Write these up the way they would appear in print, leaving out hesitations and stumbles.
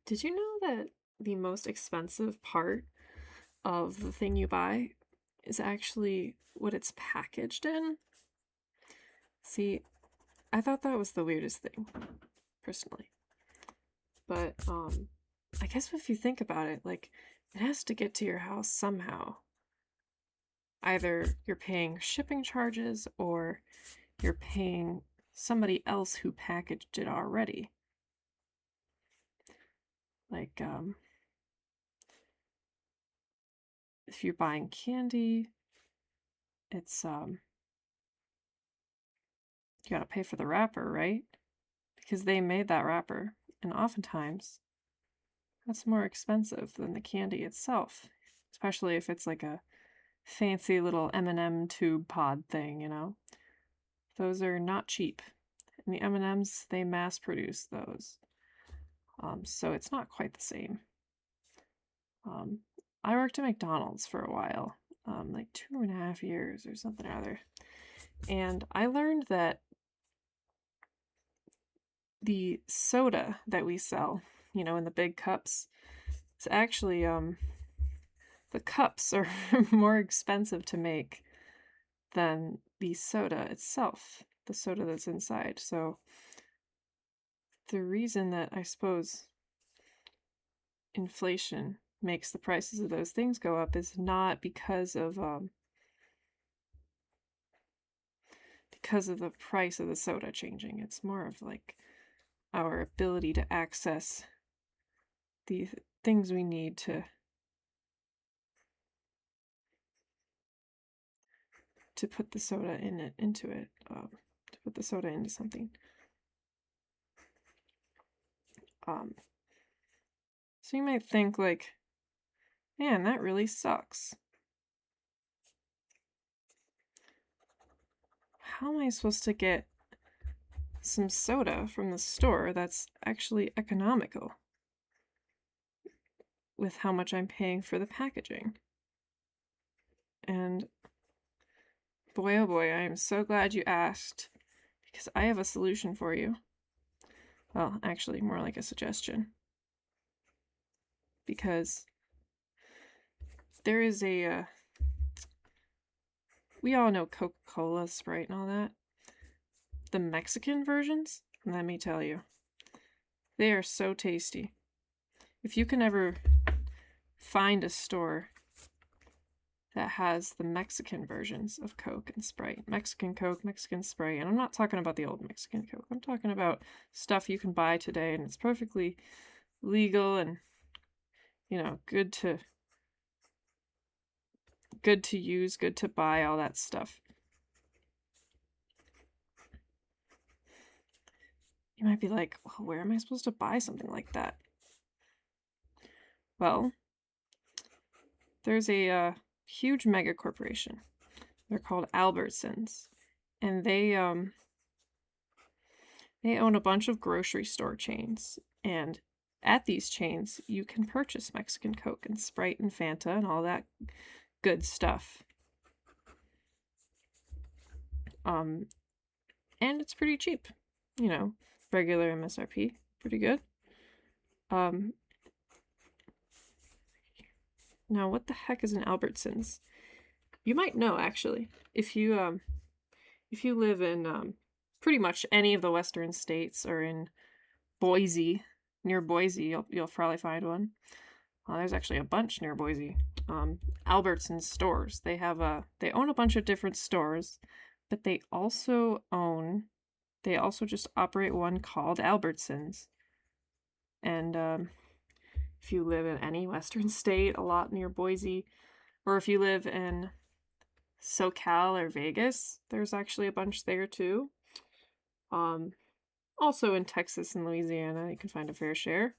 Did you know that the most expensive part of the thing you buy is actually what it's packaged in? See, I thought that was the weirdest thing, personally. But I guess if you think about it, like it has to get to your house somehow. Either you're paying shipping charges or you're paying somebody else who packaged it already. Like if you're buying candy, it's you gotta pay for the wrapper, right? Because they made that wrapper, and oftentimes that's more expensive than the candy itself, especially if it's like a fancy little M&M tube pod thing, you know? Those are not cheap. And the M&Ms, they mass produce those. So it's not quite the same. I worked at McDonald's for a while, like 2.5 years or something or other. And I learned that the soda that we sell, you know, in the big cups, it's actually the cups are more expensive to make than the soda itself, the soda that's inside. So the reason that I suppose inflation makes the prices of those things go up is not because of the price of the soda changing. It's more of like our ability to access the things we need to put the soda into it, to put the soda into something. So you might think like, man, that really sucks. How am I supposed to get some soda from the store that's actually economical with how much I'm paying for the packaging? And boy, oh boy, I am so glad you asked, because I have a solution for you. Well, actually, more like a suggestion. Because there is we all know Coca-Cola, Sprite, and all that. The Mexican versions, let me tell you, they are so tasty. If you can ever find a store that has the Mexican versions of Coke and Sprite, Mexican Coke, Mexican Sprite, and I'm not talking about the old Mexican Coke, I'm talking about stuff you can buy today and it's perfectly legal and, you know, good to use, good to buy, all that stuff. You might be like, well, where am I supposed to buy something like that? Well, there's a huge mega corporation. They're called Albertsons, and they own a bunch of grocery store chains. And at these chains, you can purchase Mexican Coke and Sprite and Fanta and all that good stuff. And it's pretty cheap, you know, regular MSRP, pretty good. Now, what the heck is an Albertsons? You might know, actually, if you live in pretty much any of the western states or in Boise, near Boise, you'll probably find one. There's actually a bunch near Boise. Albertsons stores. They own a bunch of different stores, but they also just operate one called Albertsons. And if you live in any western state, a lot near Boise, or if you live in SoCal or Vegas, there's actually a bunch there too. Also in Texas and Louisiana, you can find a fair share.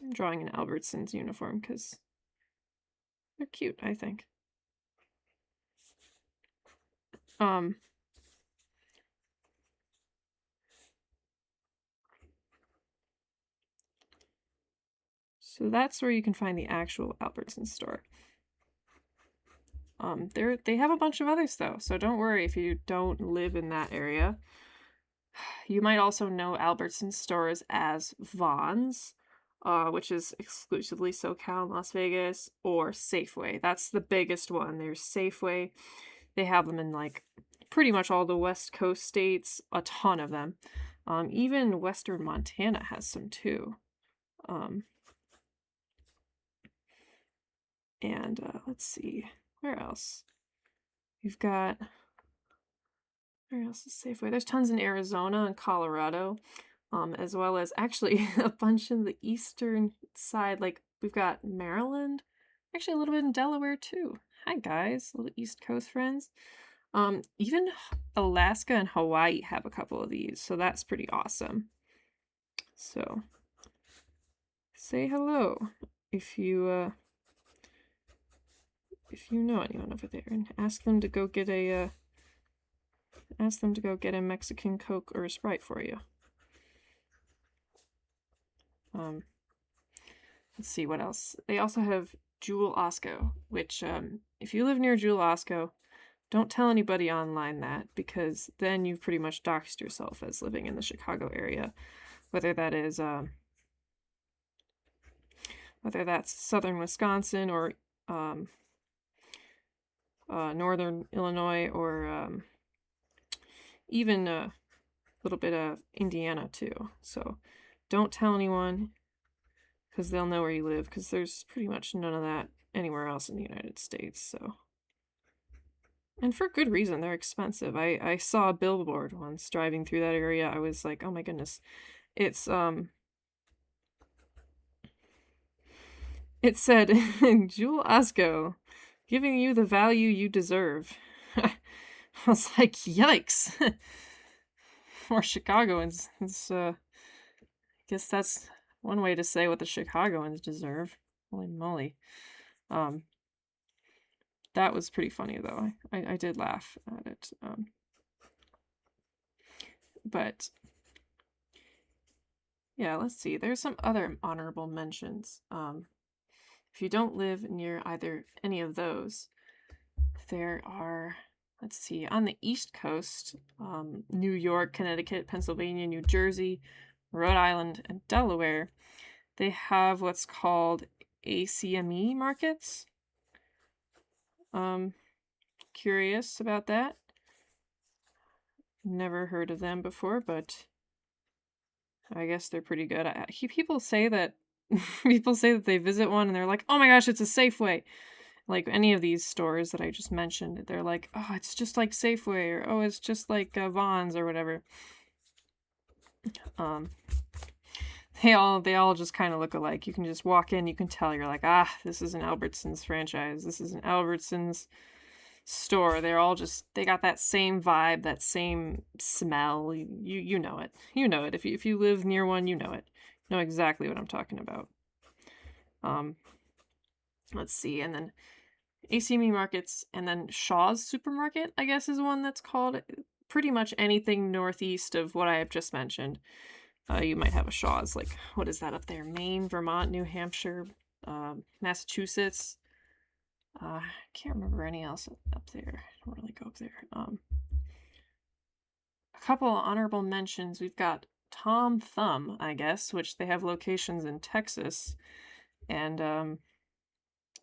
I'm drawing an Albertsons uniform because they're cute, I think. So that's where you can find the actual Albertsons store. They have a bunch of others though, so don't worry if you don't live in that area. You might also know Albertsons stores as Vons, which is exclusively SoCal and Las Vegas, or Safeway. That's the biggest one. There's Safeway. They have them in like pretty much all the West Coast states, a ton of them. Even Western Montana has some too. And let's see, where else? We've got, where else is Safeway? There's tons in Arizona and Colorado, as well as actually a bunch in the eastern side. Like we've got Maryland, actually a little bit in Delaware too. Hi guys, little East Coast friends. Even Alaska and Hawaii have a couple of these, so that's pretty awesome. So say hello if you know anyone over there, and ask them to go get a Mexican Coke or a Sprite for you. Let's see what else. They also have Jewel Osco, which if you live near Jewel Osco, don't tell anybody online that, because then you've pretty much doxed yourself as living in the Chicago area, whether that is whether that's southern Wisconsin or northern Illinois, or even a little bit of Indiana too. So don't tell anyone, because they'll know where you live, because there's pretty much none of that anywhere else in the United States. So, and for good reason. They're expensive. I saw a billboard once driving through that area. I was like, oh my goodness. It said Jewel Osco, giving you the value you deserve. I was like, yikes. For Chicagoans, I guess that's one way to say what the Chicagoans deserve. Holy moly. That was pretty funny though. I did laugh at it. But yeah, let's see. There's some other honorable mentions. If you don't live near either any of those, there are, let's see, on the East Coast, New York, Connecticut, Pennsylvania, New Jersey, Rhode Island, and Delaware, they have what's called ACME markets. Curious about that. Never heard of them before, but I guess they're pretty good. People say that they visit one and they're like, oh my gosh, it's a Safeway. Like any of these stores that I just mentioned, they're like, oh, it's just like Safeway, or oh, it's just like Vons or whatever. They all just kind of look alike. You can just walk in, you can tell, you're like, ah, this is an Albertsons franchise. This is an Albertsons store. They got that same vibe, that same smell. You know it. You know it. If you live near one, you know it. You know exactly what I'm talking about. Let's see, and then ACME markets, and then Shaw's Supermarket, I guess, is one that's called. Pretty much anything northeast of what I have just mentioned. You might have a Shaw's, like, what is that up there? Maine, Vermont, New Hampshire, Massachusetts. I can't remember any else up there. I don't really go up there. A couple honorable mentions. We've got Tom Thumb, I guess, which they have locations in Texas, and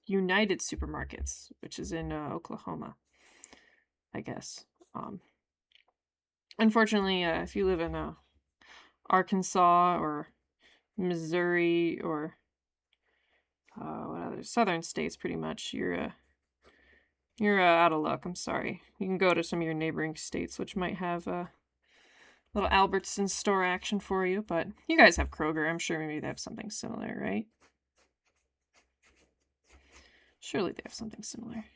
United Supermarkets, which is in Oklahoma, I guess. Unfortunately, if you live in Arkansas or Missouri or what other southern states, pretty much, you're out of luck. I'm sorry. You can go to some of your neighboring states, which might have a little Albertsons store action for you, but you guys have Kroger. I'm sure maybe they have something similar, right? Surely they have something similar.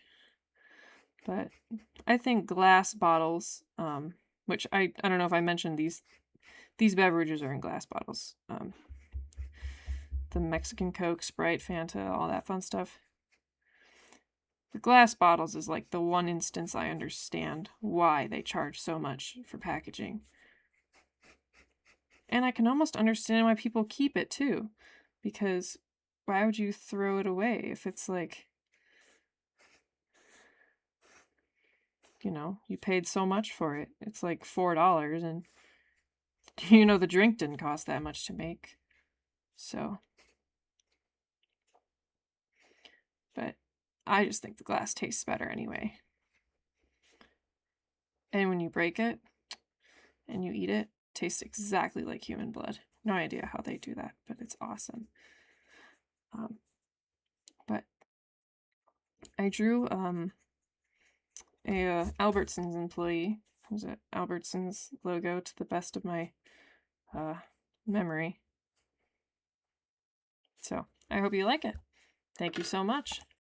But I think glass bottles, which I don't know if I mentioned, these beverages are in glass bottles. The Mexican Coke, Sprite, Fanta, all that fun stuff. The glass bottles is like the one instance I understand why they charge so much for packaging. And I can almost understand why people keep it too. Because why would you throw it away if it's like, you know, you paid so much for it. It's like $4, and You know, the drink didn't cost that much to make. So, but I just think the glass tastes better anyway. And when you break it and you eat it, it tastes exactly like human blood. No idea how they do that, but it's awesome. But I drew a Albertsons employee. Was it Albertsons logo to the best of my memory. So I hope you like it. Thank you so much.